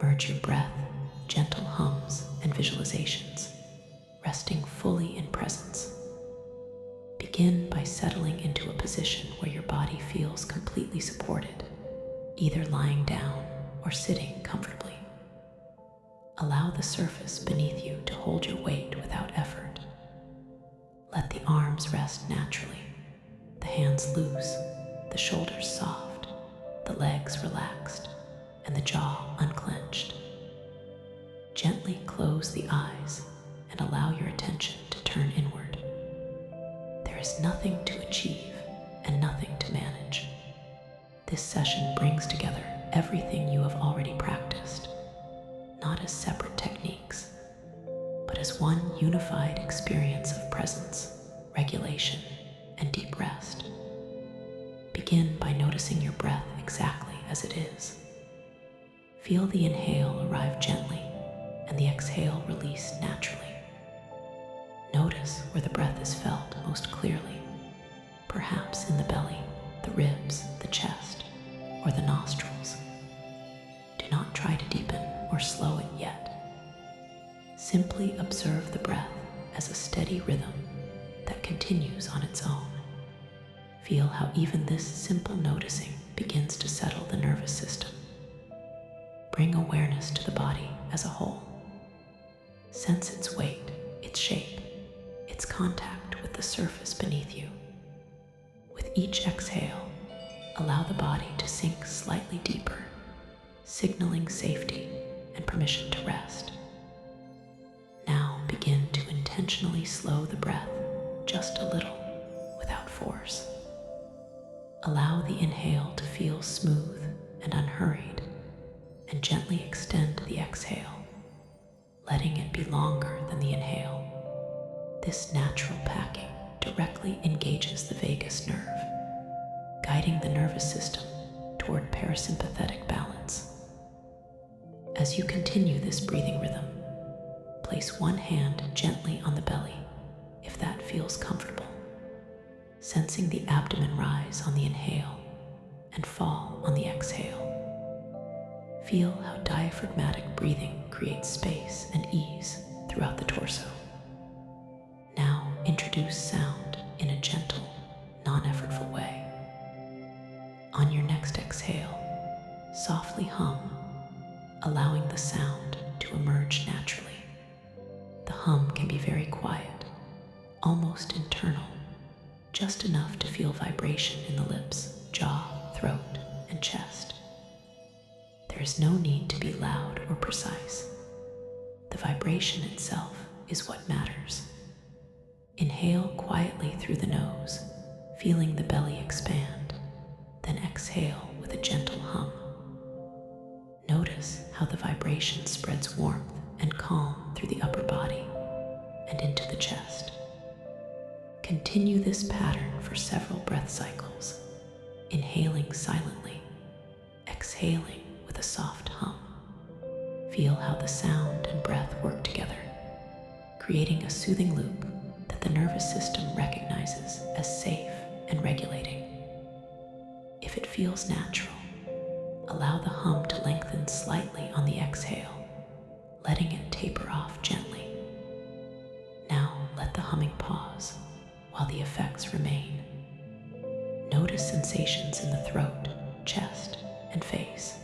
Merge your breath, gentle hums, and visualizations, resting fully in presence. Begin by settling into a position where your body feels completely supported, either lying down or sitting comfortably. Allow the surface beneath you to hold your weight without effort. Let the arms rest naturally, the hands loose, the shoulders soft, the legs relaxed, and the jaw unclenched. Gently close the eyes and allow your attention to turn inward. There is nothing to achieve and nothing to manage. This session brings together everything you have already practiced, not as separate techniques, but as one unified experience of presence, regulation, and deep rest. Begin by noticing your breath exactly as it is. Feel the inhale arrive gently and the exhale release naturally. Notice where the breath is felt most clearly, perhaps in the belly, the ribs, the chest, or the nostrils. Do not try to deepen or slow it yet. Simply observe the breath as a steady rhythm that continues on its own. Feel how even this simple noticing begins to settle the nervous system. Bring awareness to the body as a whole. Sense its weight, its shape, its contact with the surface beneath you. With each exhale, allow the body to sink slightly deeper, signaling safety and permission to rest. Now begin to intentionally slow the breath just a little without force. Allow the inhale to feel smooth and unhurried, and gently extend the exhale, letting it be longer than the inhale. This natural packing directly engages the vagus nerve, guiding the nervous system toward parasympathetic balance. As you continue this breathing rhythm, place one hand gently on the belly if that feels comfortable, sensing the abdomen rise on the inhale and fall on the exhale. Feel how diaphragmatic breathing creates space and ease throughout the torso. Now introduce sound in a gentle, non-effortful way. On your next exhale, softly hum, allowing the sound to emerge naturally. The hum can be very quiet, almost internal, just enough to feel vibration in the lips, jaw, throat, and chest. There is no need to be loud or precise. The vibration itself is what matters. Inhale quietly through the nose, feeling the belly expand, then exhale with a gentle hum. Notice how the vibration spreads warmth and calm through the upper body and into the chest. Continue this pattern for several breath cycles, inhaling silently, exhaling with a soft hum. Feel how the sound and breath work together, creating a soothing loop that the nervous system recognizes as safe and regulating. If it feels natural, allow the hum to lengthen slightly on the exhale, letting it taper off gently. Now let the humming pause while the effects remain. Notice sensations in the throat, chest, and face.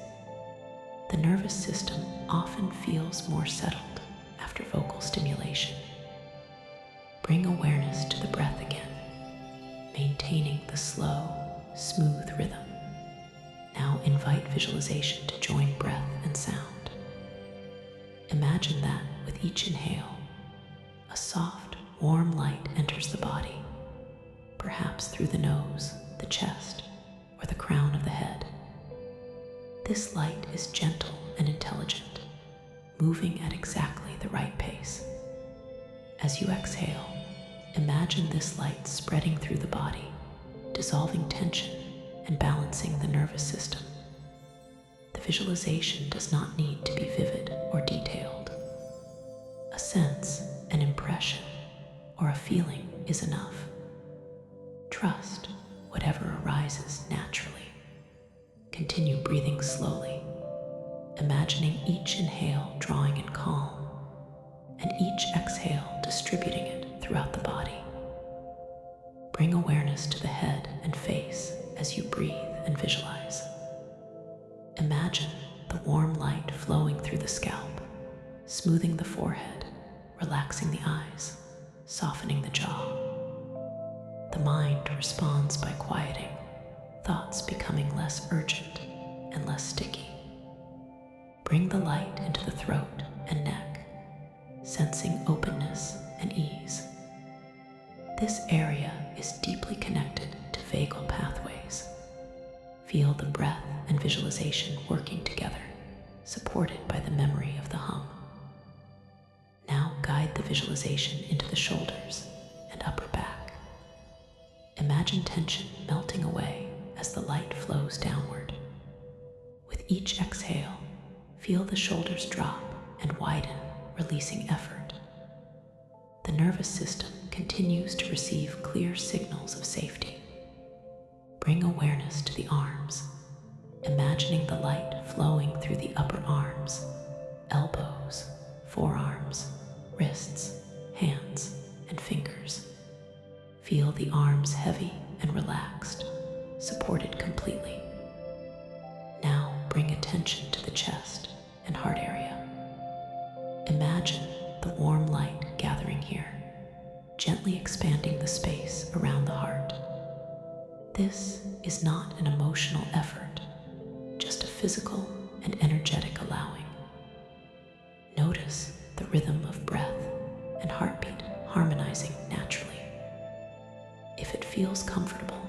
The nervous system often feels more settled after vocal stimulation. Bring awareness to the breath again, maintaining the slow, smooth rhythm. Now invite visualization to join breath and sound. Imagine that with each inhale, a soft, warm light enters the body, perhaps through the nose, the chest, or the crown of the head. This light is gentle and intelligent, moving at exactly the right pace. As you exhale, imagine this light spreading through the body, dissolving tension and balancing the nervous system. The visualization does not need to be vivid or detailed. A sense, an impression, or a feeling is enough. Trust whatever arises naturally. Continue breathing slowly, imagining each inhale drawing in calm and each exhale distributing it throughout the body. Bring awareness to the head and face as you breathe and visualize. Imagine the warm light flowing through the scalp, smoothing the forehead, relaxing the eyes, softening the jaw. The mind responds by quieting, thoughts becoming less urgent and less sticky. Bring the light into the throat and neck, sensing openness and ease. This area is deeply connected to vagal pathways. Feel the breath and visualization working together, supported by the memory of the hum. Now guide the visualization into the shoulders and upper back. Imagine tension melting away as the light flows downward. With each exhale, feel the shoulders drop and widen, releasing effort. The nervous system continues to receive clear signals of safety. Bring awareness to the arms, imagining the light flowing through the upper arms, elbows, forearms, wrists, hands, and fingers. Feel the arms heavy and relaxed, supported completely. Now bring attention to the chest and heart area. Imagine the warm light gathering here, gently expanding the space around the heart. This is not an emotional effort, just a physical and energetic allowing. Notice the rhythm of breath and heartbeat harmonizing naturally. If it feels comfortable,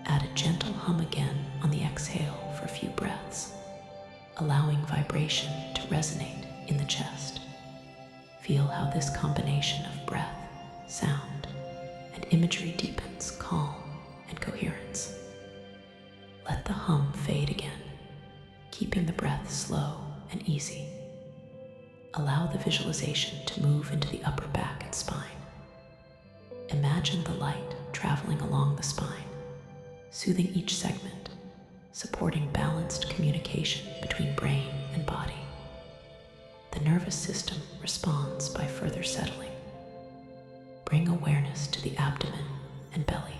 add a gentle hum again on the exhale for a few breaths, allowing vibration to resonate in the chest. Feel how this combination of breath, sound, and imagery deepens calm and coherence. Let the hum fade again, keeping the breath slow and easy. Allow the visualization to move into the upper back and spine. Imagine the light traveling along the spine, soothing each segment, supporting balanced communication between brain and body. The nervous system responds by further settling. Bring awareness to the abdomen and belly.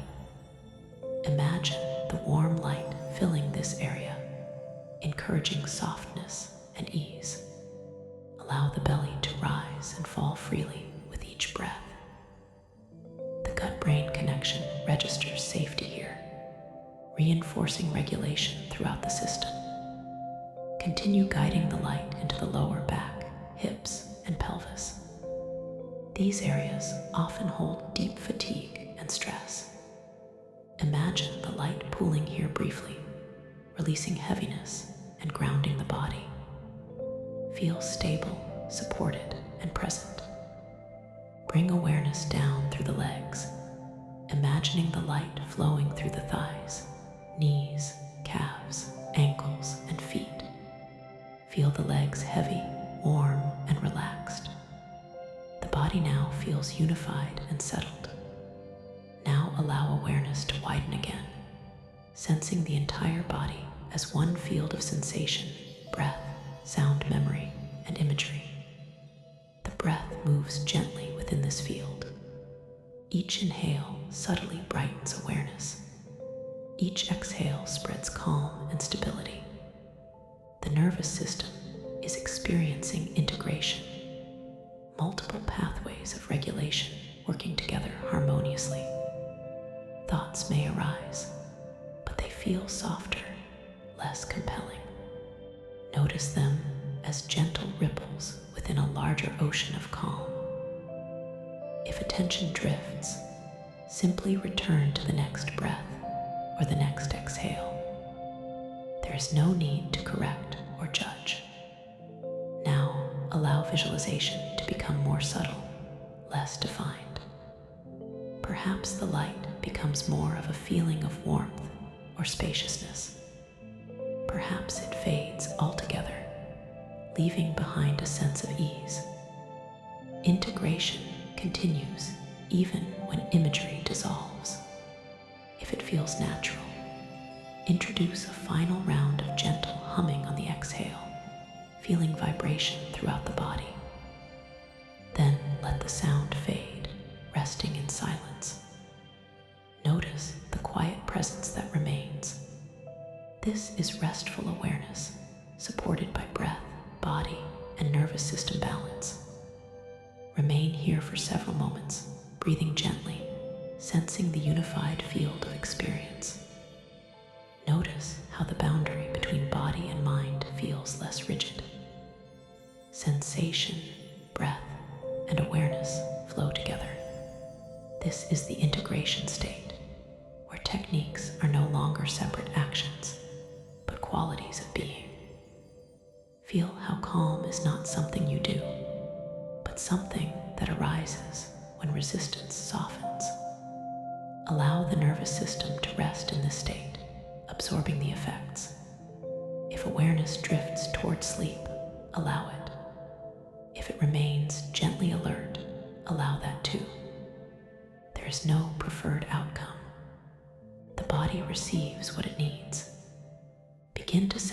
Imagine the warm light filling this area, encouraging softness and ease. Allow the belly to rise and fall freely with each breath. The gut-brain connection registers safety here, reinforcing regulation throughout the system. Continue guiding the light into the lower back, hips, and pelvis. These areas often hold deep fatigue and stress. Imagine the light pooling here briefly, releasing heaviness and grounding the body. Feel stable, supported, and present. Bring awareness down through the legs, imagining the light flowing through the thighs, knees, calves, ankles, and feet. Feel the legs heavy, warm, and relaxed. The body now feels unified and settled. Now allow awareness to widen again, sensing the entire body as one field of sensation, breath, sound memory, and imagery. The breath moves gently within this field. Each inhale subtly brightens awareness. Each exhale spreads calm and stability. The nervous system is experiencing integration, multiple pathways of regulation working together harmoniously. Thoughts may arise, but they feel softer, less compelling. Notice them as gentle ripples within a larger ocean of calm. If attention drifts, simply return to the next breath or the next exhale. There is no need to correct or judge. Now allow visualization to become more subtle, less defined. Perhaps the light becomes more of a feeling of warmth or spaciousness. Perhaps it fades altogether, leaving behind a sense of ease. Integration continues even when imagery dissolves. If it feels natural, introduce a final round of gentle humming on the exhale, feeling vibration throughout the body. Then let the sound fade, resting in silence. Notice the quiet presence that remains. This is restful awareness, supported by breath, body, and nervous system balance. Remain here for several moments, breathing gently, sensing the unified field of experience. Notice how the boundary between body and mind feels less rigid. Sensation, breath, and awareness flow together. This is the integration state, where techniques are no longer separate actions, but qualities of being. Feel how calm is not something you do, but something that arises when resistance softens. Allow the nervous system to rest in this state, absorbing the effects. If awareness drifts toward sleep, allow it. If it remains gently alert, allow that too. There is no preferred outcome. The body receives what it needs. Begin to sense